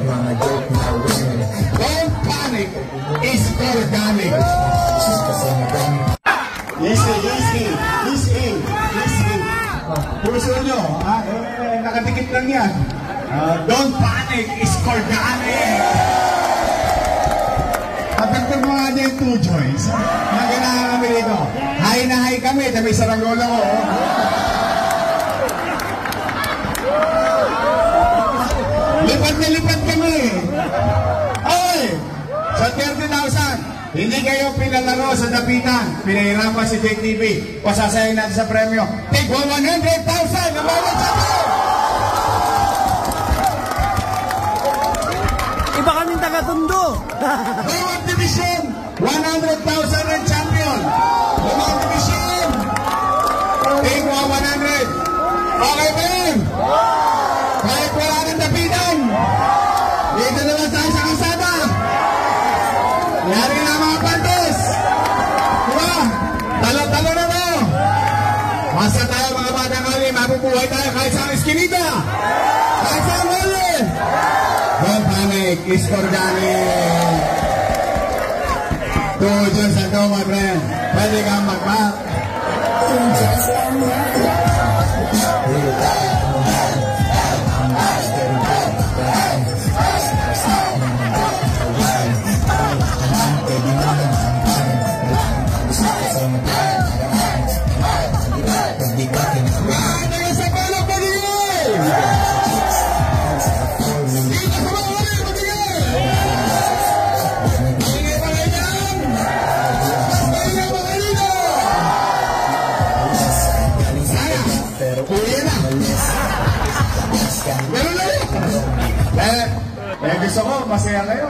Don't panic, it's organic. Easy. Puso nyo, nakadikit lang yan. Don't panic, it's organic. Kapagpag mga niya yung 2 joints, mga kailangan kami dito. High na high kami, dami saranggola ko. Lipat na lipat kami. Oy! Sa 30,000, hindi kayo pinalaro sa dapitan. Pinahirapan si JTV. Pasasayin natin sa premyo. Take 100,000 na bawat champion! Iba kaming taga-Tondo. Bawat division, 100,000 ang champion. Bawat division. Take 100. Okay ba yun? Kahit wala ng dapitan. Dito naman tayo sa kasada. Yari na mga pantos. Diba? Talo-talo na mo. Basta tayo mga batang kali, mabubuhay tayo kahit sa eskinita. Kahit sa huli. Don't panic, it's organic. 2 dyan sa to, my friend. Pwede kang mag-back. Gusto ko, masaya kayo.